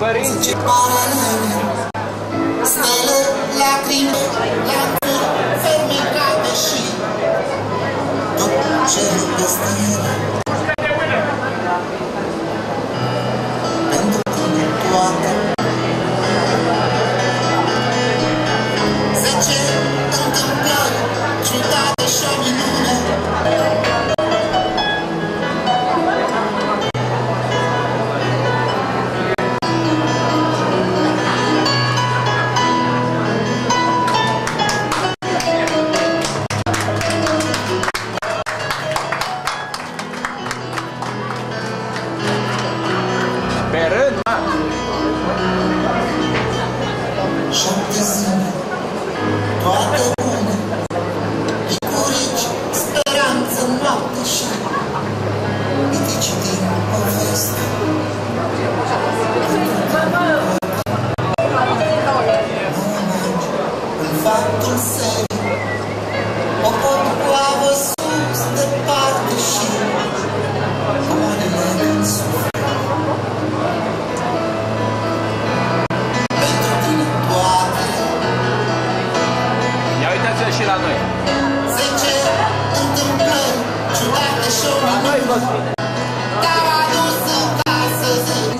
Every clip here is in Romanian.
Părinți! Stele, lacrime, lacrime, fermecate și tot cerul peste ele. Pentru toate 10 întâmplări ciudate și o minune.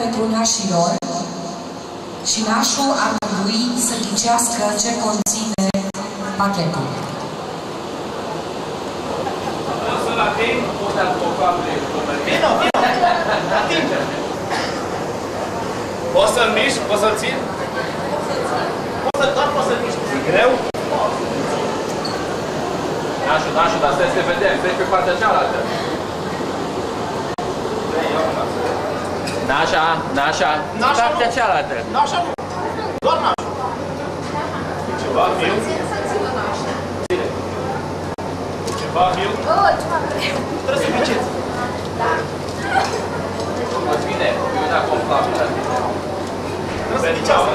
Pentru nașilor și nașul ar trebui să ghicească ce conține pachetul. Poți să-l miști? Poți să-l țin? Poți să-l miști. E greu? Nașu, dar stai să te vedem. Stai pe partea cealaltă. Nașa, partea cealaltă. Nașa nu. Doar nașa. E ceva miu? Ține. E ceva miu? Trebuie să miceți. Îți vine. Eu dacă o fac. Trebuie să micească.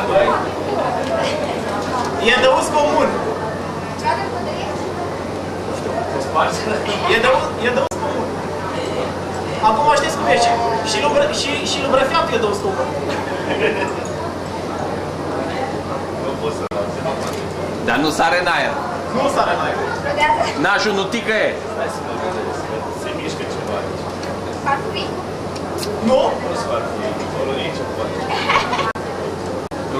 E de uz comun. Ce are pădărie? Se sparge. E de uz comun. Acum știți cum e și lubrăfiatul e de uz comun. Nu pot să dau. Dar nu sare în aer. Nu sare în aer. Nașul nu ticăie. Hai să mă vedeți. Se mișcă ceva aici. Farfurii. Nu? Nu se va fi. Acolo nici o poate.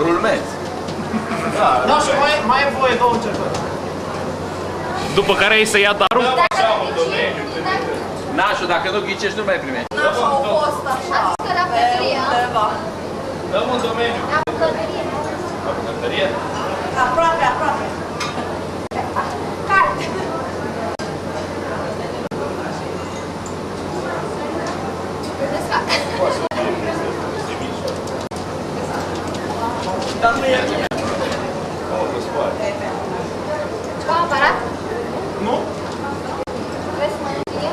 Rulmenți. Da, și mai e voie două încercări. După care ei să ia darul? Nașul, dacă nu ghicești, nu mai primești. Nașul a fost așa. A zis că la bucătărie. Dăm un domeniu. La bucătărie. La bucătărie? Aproape. Carte. Desfac. Dar nu e. Nu se poate. Ceva aparat? Nu? Vrei să mă închide?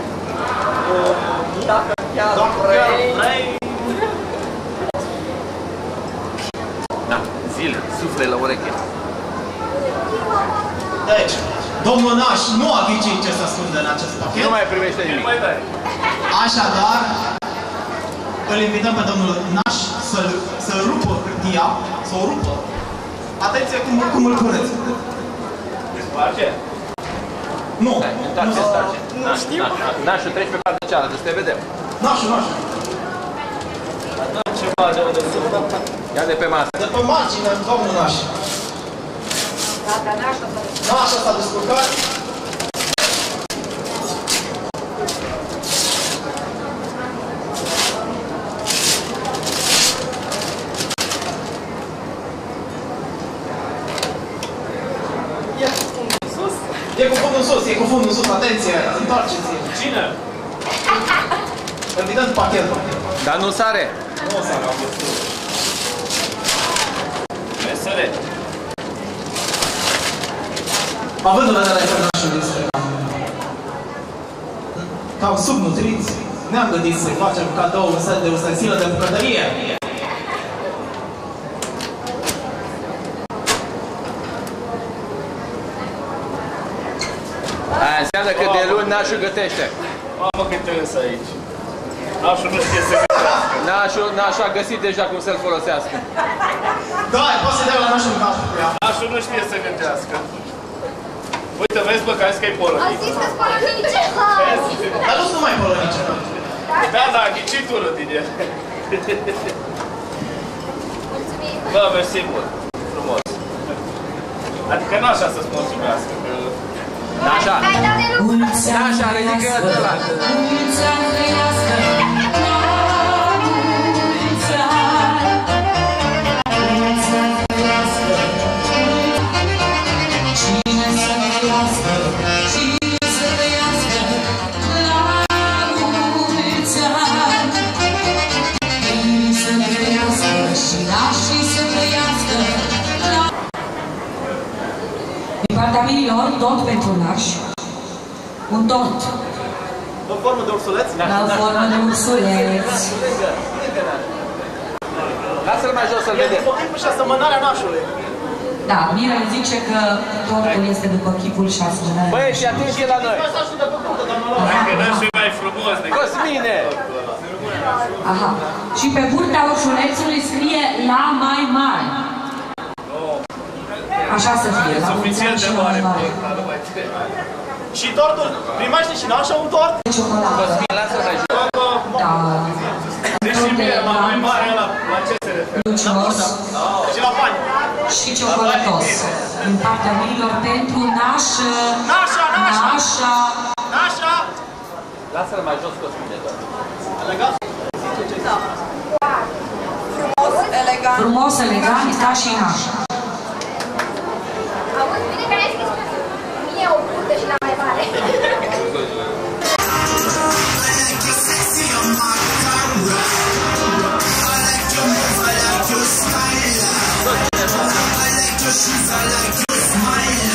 Dacă chiar vrei. Da, zile, sufle la ureche. Deci, domnul Naș nu a ghicit ce se ascunde în acest pachet. Nu mai primește nimic. Așadar, îl invităm pe domnul Naș să rupă hârtia, să o rupă. Atenție cum îl puneți. Desparge? Nu. Întoarce. Nașul, treci pe partea cealaltă, să te vedem. Nașu. Ceva de unde sunt. Ia de pe masă. De pe margine, domnul Naș. Nașa s-a descurcat. E cu fundul în sus, atenție, întoarceți-l. Cine? Evident pachetul. Dar nu sare. Nu o sare, am văzut. Mesele. Având în vedere că nașul este cam subnutriți, ne-am gândit să-i facem cadou un set de ustensile de bucătărie. Aia înseamnă că de luni nașul gătește. Mamă, cât te însă aici. Nașul nu știe să gătească. N-așa găsit deja cum să-l folosească. Da, poți să dai la nașul în cap cu ea. Nașul nu știe să gândească. Uite, vezi, bă, că ai zis că e polonic. Am zis că-s polonice. Dar nu sunt numai polonice. Da, da, a ghicit unul din el. Mulțumim. Bă, mersi mult. Frumos. Adică nu așa să-ți mulțumească. Așa. Hai, dă-te lucru. Așa, ridică ăla. Mulți ani trăiască, la mulți ani. Mulți ani trăiască, cine să trăiască, cine să trăiască, la mulți ani. Cine să trăiască și nașii să trăiască, la... Din partea mirilor, tot pentru nași. Un tort. În formă de ursuleț? La formă de ursuleț. Lasă-l mai jos să-l vedem. E chipul și asemănarea nașului. Da, Mirel zice că tortul este după chipul și asemănarea. Băi, și atenție la noi. Hai că n-aș fi mai frumos decât... Cosmine! Aha. Și pe burta urșulețului scrie la mai mare. Așa să fie, la mulți ani și la mai mare. Și tortul, primește și nașa un tort? Ciocolată. Cosmin, lasă-l mai jos. Da. Deci și mie, la mai mare, la ce se referă? Lucios Și la bani. și ciocolătos. Din partea mirilor pentru nașă. Nașa, nașa! Nașa. Nașa! Lasă-l mai jos, Cosmine. Legat? Frumos, elegant. Frumos, elegant, ca și nașa. Auzi, bine că ai scris mie o burtă și la mai mare. I like your shoes, I like your smile.